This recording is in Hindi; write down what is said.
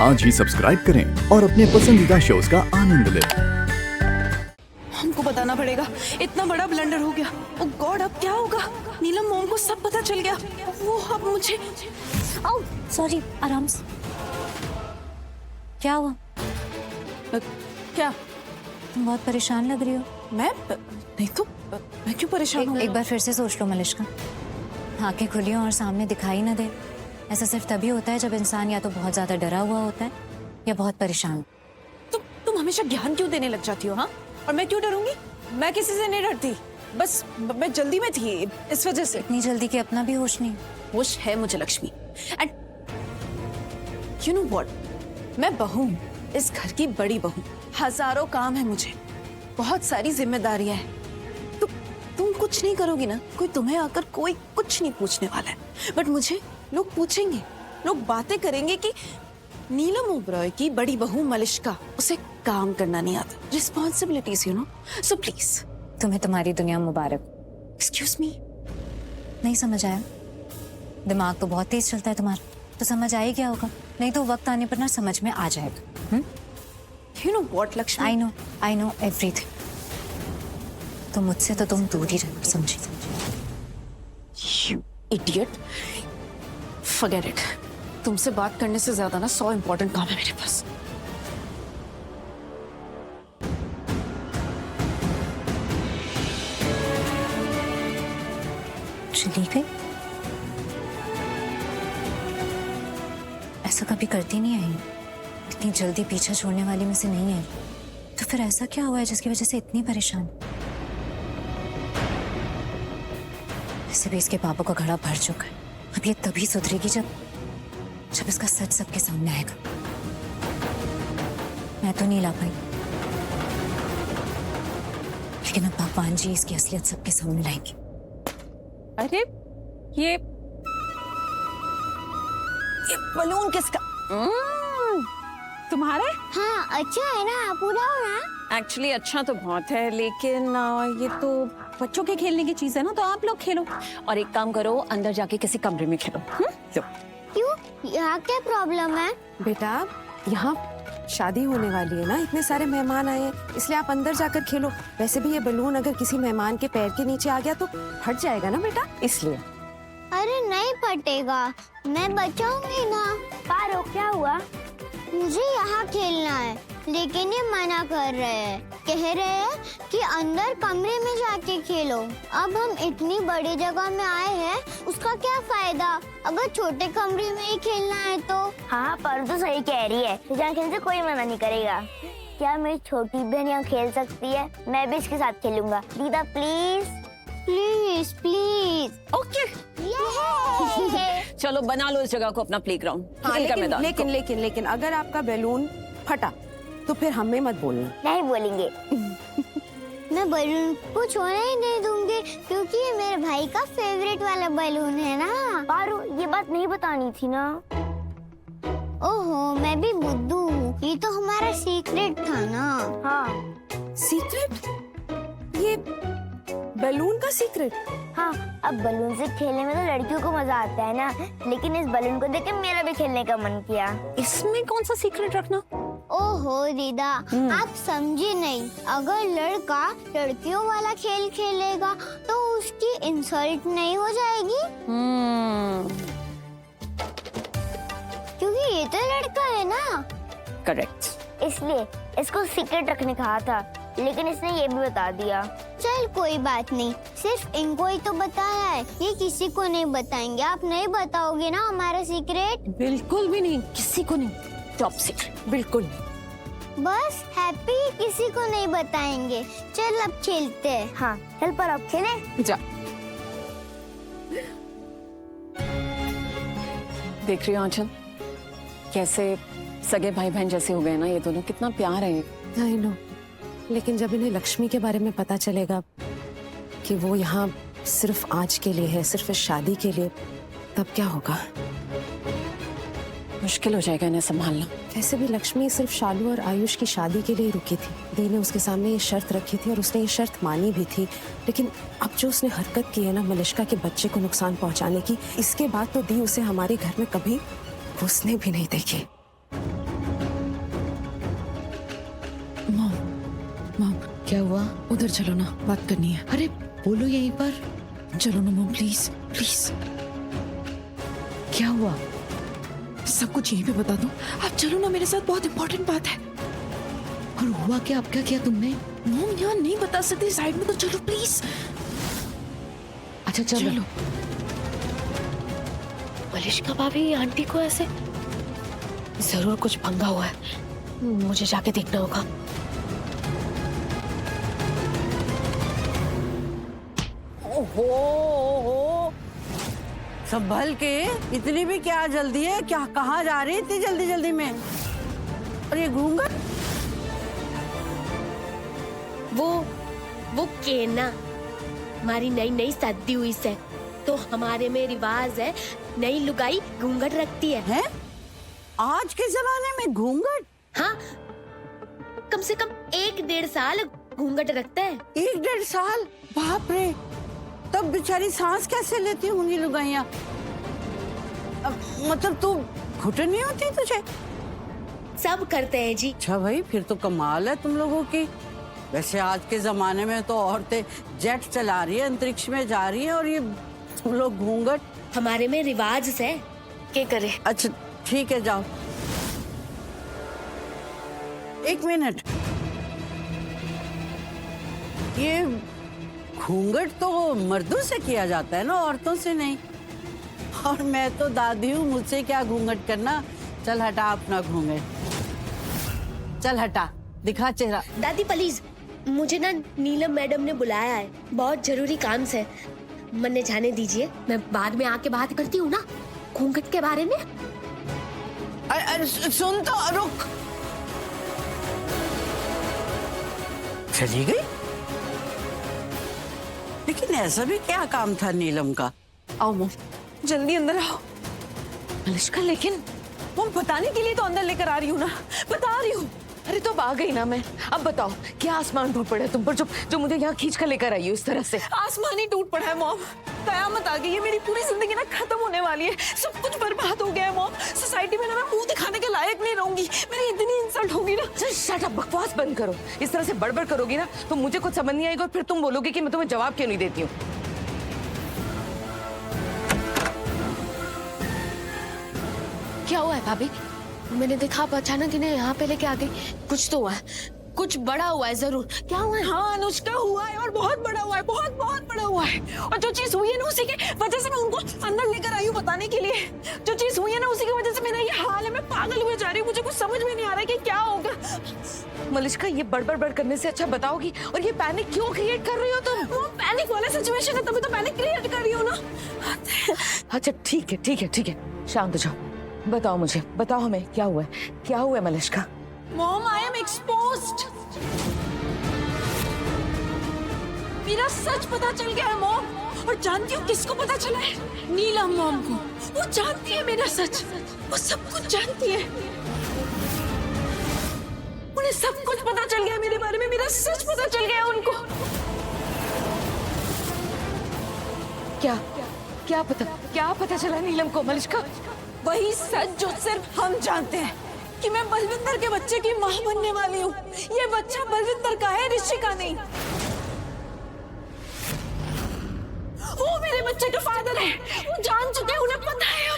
आज ही सब्सक्राइब करें और अपने पसंदीदा शोज का आनंद लें। हमको बताना पड़ेगा, इतना बड़ा ब्लंडर हो गया। ओ गॉड, अब क्या होगा? नीलम मोम को सब पता चल गया। वो अब मुझे आओ, सॉरी, आराम से। क्या हुआ? क्या? तुम बहुत परेशान लग रही हो। मैं नहीं तो मैं क्यों परेशान हूँ? एक बार फिर से सोच लो मलिश्का। आंखें खुली हो और सामने दिखाई ना दे, ऐसा सिर्फ तभी होता है जब इंसान या तो बहुत ज्यादा डरा हुआ होता है या बहुत परेशान। तुम हमेशा ज्ञान क्यों देने लग जाती हो? हाँ, और मैं क्यों डरूंगी? मैं किसी से नहीं डरती, बस मैं जल्दी में थी इस वजह से। इतनी जल्दी कि अपना भी होश नहीं। होश है मुझे Lakshmi, and you know what, मैं बहू हूं, इस घर की बड़ी बहू। हजारों काम है मुझे, बहुत सारी जिम्मेदारियां हैं। तुम कुछ नहीं करोगी ना, कोई तुम्हें आकर कोई कुछ नहीं पूछने वाला है, बट मुझे लोग पूछेंगे, लोग बातें करेंगे कि नीलम ओबरॉय की बड़ी बहू मलिश्का, उसे काम करना नहीं आता, responsibilities, you know. So please, तुम्हें तुम्हारी दुनिया मुबारक। Excuse me. नहीं समझ आया? दिमाग तो बहुत तेज चलता है तुम्हारा, तो समझ आ ही गया होगा। नहीं तो वक्त आने पर ना समझ में आ जाएगा। You know what Lakshmi, I know everything. तो मुझसे तो तुम दूर ही रहना, समझी? You idiot, forget it. तुमसे बात करने से ज्यादा ना 100 इंपॉर्टेंट काम है मेरे पास। चली गई? ऐसा कभी करती नहीं आई, इतनी जल्दी पीछा छोड़ने वाली में से नहीं आई। तो फिर ऐसा क्या हुआ है जिसकी वजह से इतनी परेशान? वैसे भी इसके पापा का घड़ा भर चुका है। अब ये तभी सुधरेगी जब इसका सच सबके सामने आएगा। मैं तो नहीं ला पाई, लेकिन अब भगवान जी इसकी असलियत सबके सामने लाएंगे। अरे ये बलून किसका? तुम्हारा? हाँ, अच्छा है ना, पूरा हो ना। एक्चुअली अच्छा तो बहुत है, लेकिन ये तो बच्चों के खेलने की चीज है ना, तो आप लोग खेलो। और एक काम करो, अंदर जाके किसी कमरे में खेलो। लो। क्यों? यहाँ क्या प्रॉब्लम है? बेटा, यहाँ शादी होने वाली है ना, इतने सारे मेहमान आए हैं, इसलिए आप अंदर जाकर खेलो। वैसे भी ये बलून अगर किसी मेहमान के पैर के नीचे आ गया तो फट जाएगा ना बेटा, इसलिए। अरे नहीं फटेगा, मैं बचाऊंगी ना। पारो, क्या हुआ? मुझे यहाँ खेलना है, लेकिन ये मना कर रहे हैं। कह रहे हैं कि अंदर कमरे में जाके खेलो। अब हम इतनी बड़ी जगह में आए हैं, उसका क्या फायदा अगर छोटे कमरे में ही खेलना है तो। हाँ, पर तो सही कह रही है, यहाँ खेलने से कोई मना नहीं करेगा। क्या मेरी छोटी बहन यहाँ खेल सकती है? मैं भी इसके साथ खेलूंगा। दीदा प्लीज प्लीज प्लीज। ओके, चलो बना लो इस जगह को अपना प्लेग्राउंड। हाँ, लेकिन अगर आपका बैलून फटा तो फिर हमें मत बोलना। नहीं बोलेंगे। मैं बलून को छोड़ने ही नहीं दूंगी, क्योंकि ये मेरे भाई का फेवरेट वाला बलून है ना। पारो, ये बात नहीं बतानी थी ना। ओहो, मैं भी बुद्धू हूँ, ये तो हमारा सीक्रेट था ना। हाँ। सीक्रेट? ये बैलून का सीक्रेट? हाँ, अब बलून से खेलने में तो लड़कियों को मजा आता है ना, लेकिन इस बलून को देख के मेरा भी खेलने का मन किया। इसमें कौन सा सीक्रेट रखना? ओहो दीदा, आप समझी नहीं। अगर लड़का लड़कियों वाला खेल खेलेगा तो उसकी इंसल्ट नहीं हो जाएगी? क्योंकि ये तो लड़का है ना। करेक्ट। इसलिए इसको सीक्रेट रखने कहा था, लेकिन इसने ये भी बता दिया। चल कोई बात नहीं, सिर्फ इनको ही तो बताया है, ये किसी को नहीं बताएंगे। आप नहीं बताओगे ना हमारा सीक्रेट? बिल्कुल भी नहीं, किसी को नहीं, टॉप सीक्रेट। बिल्कुल नहीं। बस हैप्पी, किसी को नहीं बताएंगे। चल अब खेलते हैं। हाँ, चल पर अब खेले। जा। देख रही हो आंचल, कैसे सगे भाई बहन जैसे हो गए ना ये दोनों, कितना प्यार है। आई नो, लेकिन जब इन्हें लक्ष्मी के बारे में पता चलेगा कि वो यहाँ सिर्फ आज के लिए है, सिर्फ इस शादी के लिए, तब क्या होगा? मुश्किल हो जाएगा इन्हें संभालना। वैसे भी लक्ष्मी सिर्फ शालू और आयुष की शादी के लिए रुकी थी। दी ने उसके सामने ये शर्त रखी थी और उसने ये शर्त मानी भी थी, लेकिन अब जो उसने हरकत की है ना मलिश्का के बच्चे को नुकसान पहुंचाने की, इसके बाद तो दी उसे हमारे घर में कभी घुसने भी नहीं देगी। क्या हुआ? उधर चलो ना, बात करनी है। अरे बोलो यहीं पर। चलो ना मॉम, प्लीज प्लीज। क्या हुआ? सब कुछ यहीं पे बता दो। आप चलो ना मेरे साथ, बहुत इंपॉर्टेंट बात है। और हुआ क्या? अब क्या किया तुमने? मॉम यहाँ नहीं बता सकती, साइड में तो चलो प्लीज। अच्छा चलो। मलिश्का भाभी आंटी को ऐसे जरूर कुछ पंगा हुआ है, मुझे जाके देखना होगा। ओहो, संभल के, इतनी भी क्या जल्दी है? क्या कहाँ जा रही है इतनी जल्दी जल्दी में? और ये घूंघट? वो केना, हमारी नई नई शादी हुई से तो हमारे में रिवाज है, नई लुगाई घूंघट रखती है। आज के जमाने में घूंघट? हाँ, कम से कम 1-1.5 साल घूंघट रखते हैं। 1-1.5 साल? बाप रे, तब बेचारी सांस कैसे लेती होंगी लुगाइयाँ? मतलब तू घुटन नहीं होती तुझे? सब करते हैं जी। अच्छा भाई, फिर तो कमाल है तुम लोगों की। वैसे आज के जमाने में तो औरतें जेट चला रही है, अंतरिक्ष में जा रही है, और ये तुम लोग घूंघट। हमारे में रिवाज से क्या करे। अच्छा ठीक है, जाओ। 1 मिनट, ये घूंघट तो मर्दों से किया जाता है ना, औरतों से नहीं। और मैं तो दादी हूँ, मुझसे क्या घूंघट करना। चल हटा अपना घूंघट, चल हटा, दिखा चेहरा। दादी प्लीज, मुझे ना नीलम मैडम ने बुलाया है, बहुत जरूरी काम से। मन्ने जाने दीजिए, मैं बाद में आके बात करती हूँ ना घूंघट के बारे में। अरे सुन तो, रुक। चली गई? लेकिन ऐसा भी क्या काम था नीलम का? आओ मॉम, जल्दी अंदर आओ। मलिश्का, लेकिन मॉम बताने के लिए तो अंदर लेकर आ रही हूँ ना, बता रही हूँ। अरे तो अब आ गई ना मैं, अब बताओ क्या आसमान टूट पड़ा है तुम पर, जो मुझे यहाँ खींच कर लेकर आई हो इस तरह से? आसमान ही टूट पड़ा है मॉम, कयामत आ गई है, मेरी पूरी जिंदगी ना खत्म होने वाली है, सब कुछ बर्बाद हो गया है मॉम। सोसाइटी में ना मैं मुंह दिखाने के लायक नहीं रहूंगी, मेरी इतनी इंसल्ट होगी ना। शट अप, बकवास बंद करो। इस तरह से बड़बड़ करोगी ना तो मुझे कुछ समझ नहीं आएगा, और फिर तुम बोलोगे कि मैं तुम्हें जवाब क्यों नहीं देती हूँ। क्या हुआ है भाभी? मैंने देखा आप अचानक इन्हें यहाँ पे लेके आ गई। कुछ तो हुआ है, कुछ बड़ा हुआ है जरूर। क्या हुआ है? हाँ अनुष्का, हुआ है, और बहुत बड़ा हुआ है, बहुत बहुत बड़ा हुआ है। और जो चीज हुई है ना उसी के वजह से मैं उनको अंदर लेकर आई हूँ बताने के लिए। जो चीज हुई है ना उसी की वजह से मेरा ये हाल है, मैं पागल हुए जा रही हूँ, मुझे कुछ समझ में नहीं आ रहा है कि क्या होगा। मलिश्का, ये बड़बड़ करने से अच्छा बताओगी, और ये पैनिक क्यों क्रिएट कर रही हो तुम? वो पैनिक वाला सिचुएशन है, तभी तो पैनिक क्रिएट कर रही हूँ ना। अच्छा ठीक है ठीक है ठीक है, शांत हो जाओ। बताओ मुझे, बताओ हमें क्या हुआ है, क्या हुआ है Malishka? Mom, I am exposed. मेरा सच पता चल गया है मॉम, और जानती हो किसको पता चला है? नीलम मॉम को। वो जानती है मेरा सच, वो सब कुछ जानती है, उन्हें सब कुछ पता चल गया मेरे बारे में, मेरा सच पता चल गया उनको। क्या पता चला नीलम को मलिश्का? वही सच जो सिर्फ हम जानते हैं, कि मैं बलविंदर के बच्चे की मां बनने वाली हूँ। ये बच्चा बलविंदर का है, ऋषि का नहीं। वो मेरे बच्चे के फादर है, वो जान चुके हैं, उन्हें पता है।